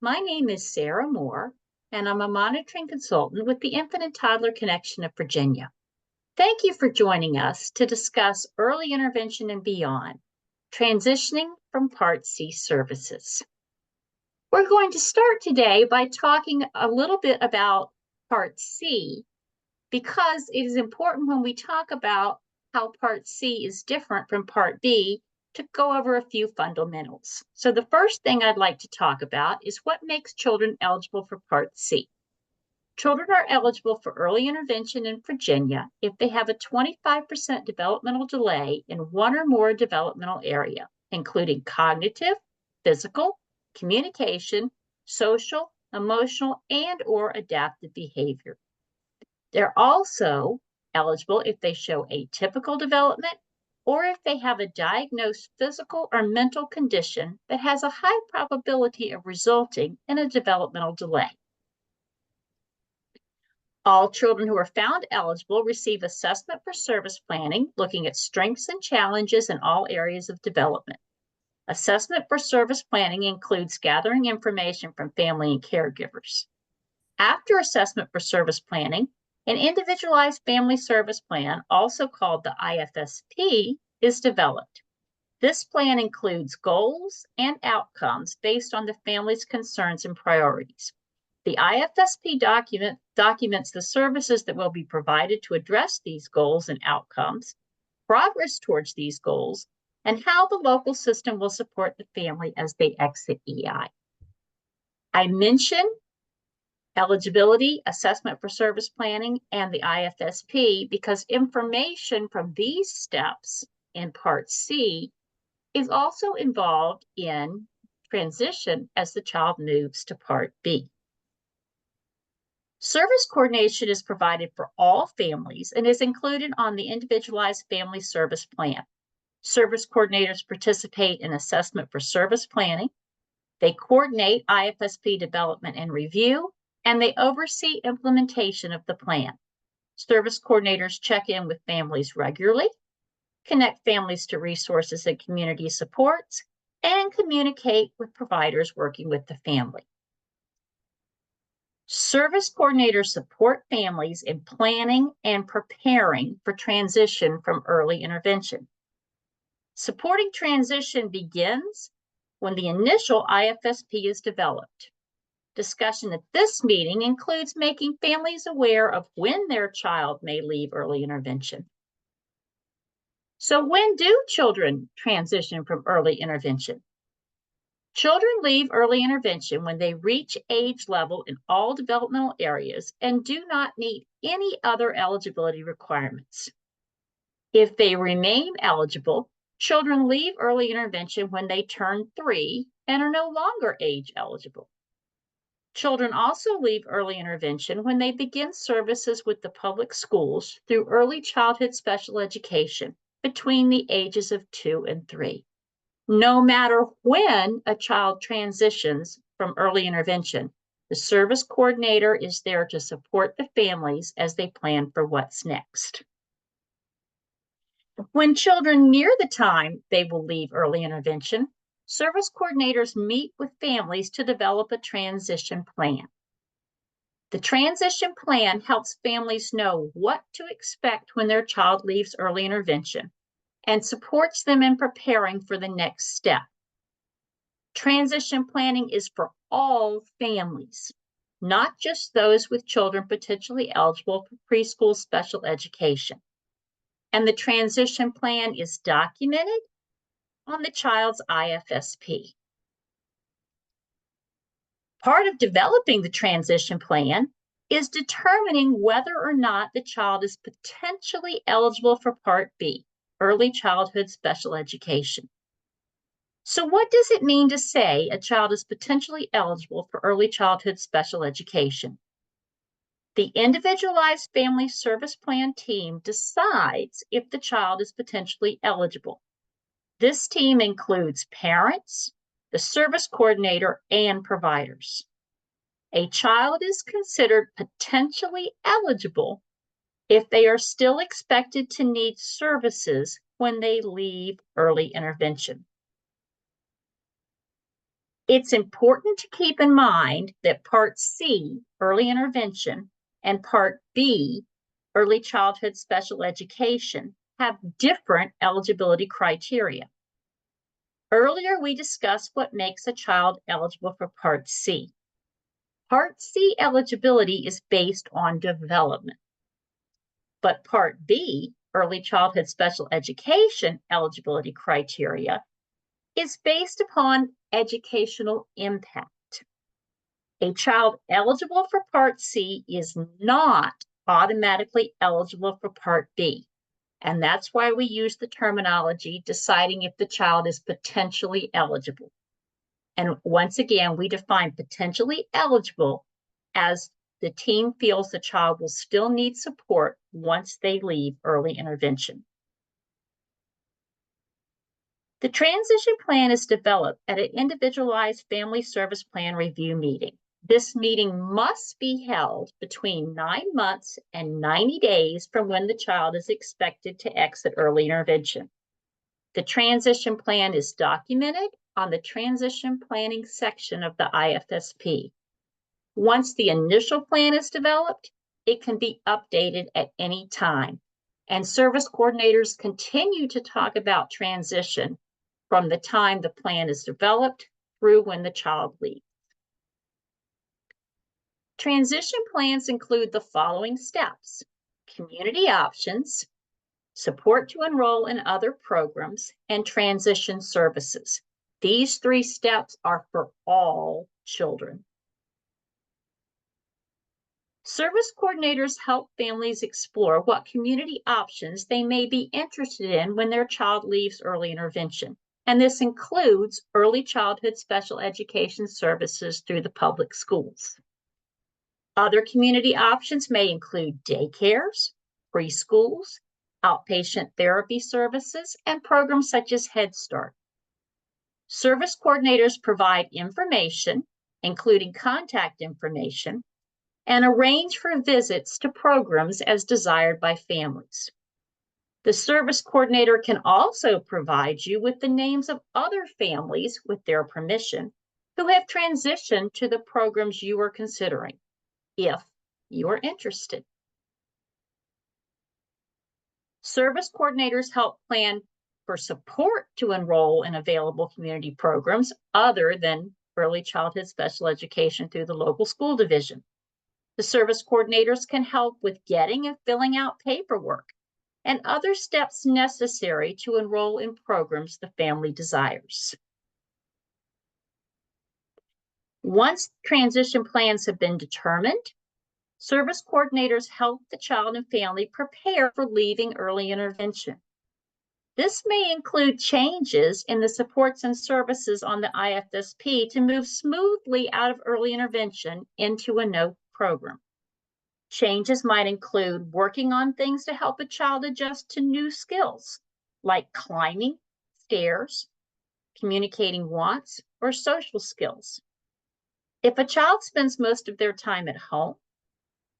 My name is Sarah Moore, and I'm a monitoring consultant with the Infant and Toddler Connection of Virginia. Thank you for joining us to discuss early intervention and beyond, transitioning from Part C services. We're going to start today by talking a little bit about Part C because it is important when we talk about how Part C is different from Part B to go over a few fundamentals. So the first thing I'd like to talk about is what makes children eligible for Part C. Children are eligible for early intervention in Virginia if they have a 25% developmental delay in one or more developmental area, including cognitive, physical, communication, social, emotional, and/or adaptive behavior. They're also eligible if they show atypical development or if they have a diagnosed physical or mental condition that has a high probability of resulting in a developmental delay. All children who are found eligible receive assessment for service planning, looking at strengths and challenges in all areas of development. Assessment for service planning includes gathering information from family and caregivers. After assessment for service planning, an individualized family service plan, also called the IFSP, is developed. This plan includes goals and outcomes based on the family's concerns and priorities. The IFSP documents the services that will be provided to address these goals and outcomes, progress towards these goals, and how the local system will support the family as they exit EI. I mentioned eligibility, assessment for service planning, and the IFSP because information from these steps in Part C is also involved in transition as the child moves to Part B. Service coordination is provided for all families and is included on the Individualized Family Service Plan. Service coordinators participate in assessment for service planning. They coordinate IFSP development and review, and they oversee implementation of the plan. Service coordinators check in with families regularly, connect families to resources and community supports, and communicate with providers working with the family. Service coordinators support families in planning and preparing for transition from early intervention. Supporting transition begins when the initial IFSP is developed. Discussion at this meeting includes making families aware of when their child may leave early intervention. So when do children transition from early intervention? Children leave early intervention when they reach age level in all developmental areas and do not meet any other eligibility requirements. If they remain eligible, children leave early intervention when they turn 3 and are no longer age eligible. Children also leave early intervention when they begin services with the public schools through early childhood special education between the ages of 2 and 3. No matter when a child transitions from early intervention, the service coordinator is there to support the families as they plan for what's next. When children near the time they will leave early intervention, service coordinators meet with families to develop a transition plan. The transition plan helps families know what to expect when their child leaves early intervention and supports them in preparing for the next step. Transition planning is for all families, not just those with children potentially eligible for preschool special education. And the transition plan is documented on the child's IFSP. Part of developing the transition plan is determining whether or not the child is potentially eligible for Part B, early childhood special education. So what does it mean to say a child is potentially eligible for early childhood special education? The Individualized Family Service Plan team decides if the child is potentially eligible. This team includes parents, the service coordinator, and providers. A child is considered potentially eligible if they are still expected to need services when they leave early intervention. It's important to keep in mind that Part C, early intervention, and Part B, early childhood special education, have different eligibility criteria. Earlier, we discussed what makes a child eligible for Part C. Part C eligibility is based on development. But Part B, early childhood special education eligibility criteria, is based upon educational impact. A child eligible for Part C is not automatically eligible for Part B. And that's why we use the terminology deciding if the child is potentially eligible. And once again, we define potentially eligible as the team feels the child will still need support once they leave early intervention. The transition plan is developed at an individualized family service plan review meeting. This meeting must be held between 9 months and 90 days from when the child is expected to exit early intervention. The transition plan is documented on the transition planning section of the IFSP. Once the initial plan is developed, it can be updated at any time. And service coordinators continue to talk about transition from the time the plan is developed through when the child leaves. Transition plans include the following steps: community options, support to enroll in other programs, and transition services. These 3 steps are for all children. Service coordinators help families explore what community options they may be interested in when their child leaves early intervention. And this includes early childhood special education services through the public schools. Other community options may include daycares, preschools, outpatient therapy services, and programs such as Head Start. Service coordinators provide information, including contact information, and arrange for visits to programs as desired by families. The service coordinator can also provide you with the names of other families, with their permission, who have transitioned to the programs you are considering, if you are interested. Service coordinators help plan for support to enroll in available community programs other than early childhood special education through the local school division. The service coordinators can help with getting and filling out paperwork and other steps necessary to enroll in programs the family desires. Once transition plans have been determined, service coordinators help the child and family prepare for leaving early intervention. This may include changes in the supports and services on the IFSP to move smoothly out of early intervention into a no program. Changes might include working on things to help a child adjust to new skills, like climbing stairs, communicating wants, or social skills. If a child spends most of their time at home,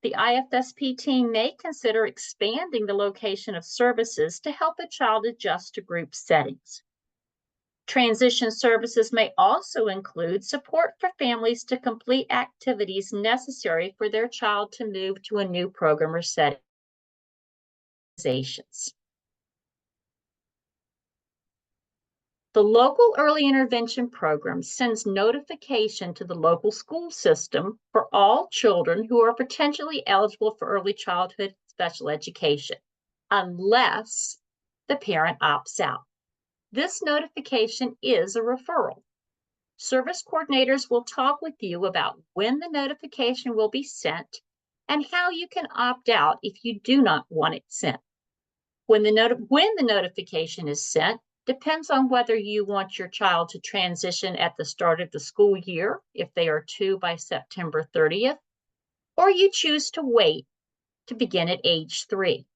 the IFSP team may consider expanding the location of services to help a child adjust to group settings. Transition services may also include support for families to complete activities necessary for their child to move to a new program or setting. The local early intervention program sends notification to the local school system for all children who are potentially eligible for early childhood special education, unless the parent opts out. This notification is a referral. Service coordinators will talk with you about when the notification will be sent and how you can opt out if you do not want it sent. When the notification is sent depends on whether you want your child to transition at the start of the school year, if they are 2 by September 30th, or you choose to wait to begin at age 3.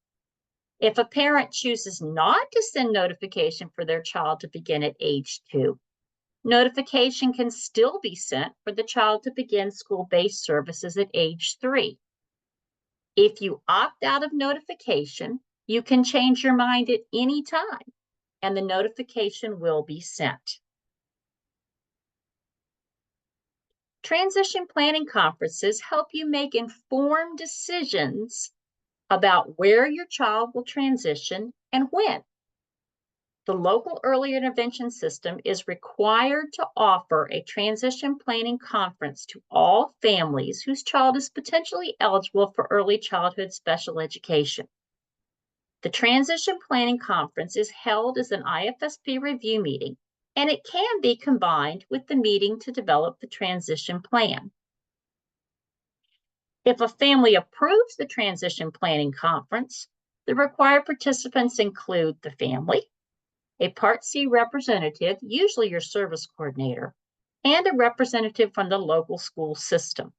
If a parent chooses not to send notification for their child to begin at age 2, notification can still be sent for the child to begin school-based services at age 3. If you opt out of notification, you can change your mind at any time, and the notification will be sent. Transition planning conferences help you make informed decisions about where your child will transition and when. The local early intervention system is required to offer a transition planning conference to all families whose child is potentially eligible for early childhood special education. The transition planning conference is held as an IFSP review meeting, and it can be combined with the meeting to develop the transition plan. If a family approves the transition planning conference, the required participants include the family, a Part C representative, usually your service coordinator, and a representative from the local school system.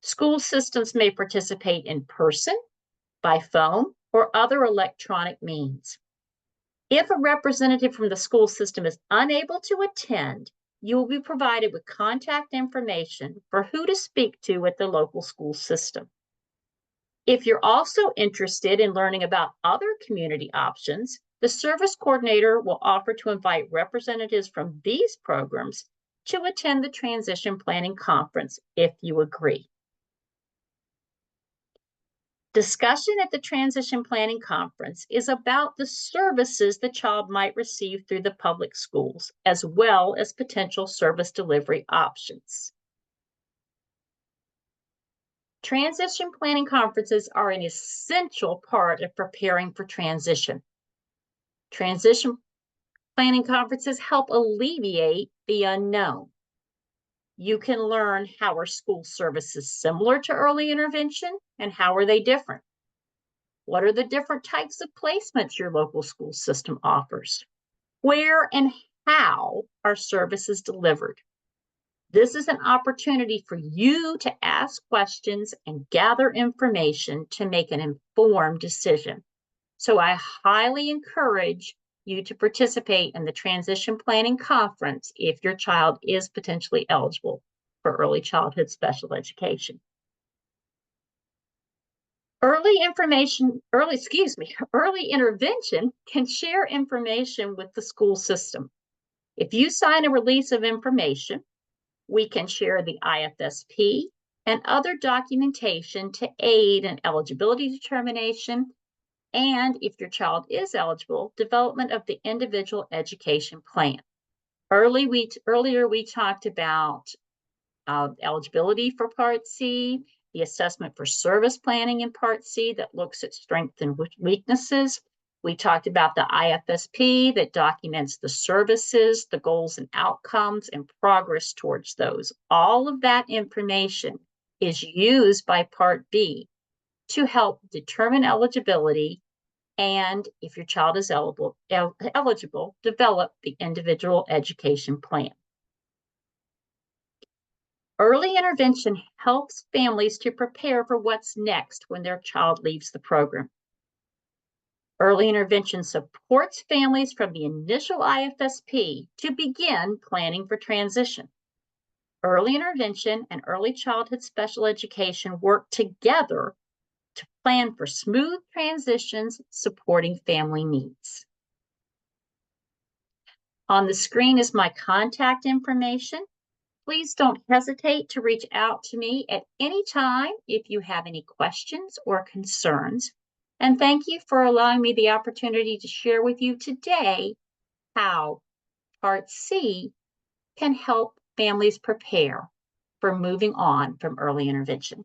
School systems may participate in person, by phone, or other electronic means. If a representative from the school system is unable to attend, you will be provided with contact information for who to speak to at the local school system. If you're also interested in learning about other community options, the service coordinator will offer to invite representatives from these programs to attend the transition planning conference if you agree. Discussion at the transition planning conference is about the services the child might receive through the public schools, as well as potential service delivery options. Transition planning conferences are an essential part of preparing for transition. Transition planning conferences help alleviate the unknown. You can learn how are school services similar to early intervention and how are they different? What are the different types of placements your local school system offers? Where and how are services delivered? This is an opportunity for you to ask questions and gather information to make an informed decision. So I highly encourage you to participate in the Transition Planning Conference if your child is potentially eligible for early childhood special education. Early intervention can share information with the school system. If you sign a release of information, we can share the IFSP and other documentation to aid in eligibility determination, and if your child is eligible, development of the individual education plan. Earlier we talked about eligibility for Part C, the assessment for service planning in Part C that looks at strengths and weaknesses. We talked about the IFSP that documents the services, the goals and outcomes, and progress towards those. All of that information is used by Part B to help determine eligibility, and if your child is eligible, develop the individual education plan. Early intervention helps families to prepare for what's next when their child leaves the program. Early intervention supports families from the initial IFSP to begin planning for transition. Early intervention and early childhood special education work together to plan for smooth transitions supporting family needs. On the screen is my contact information. Please don't hesitate to reach out to me at any time if you have any questions or concerns. And thank you for allowing me the opportunity to share with you today how Part C can help families prepare for moving on from early intervention.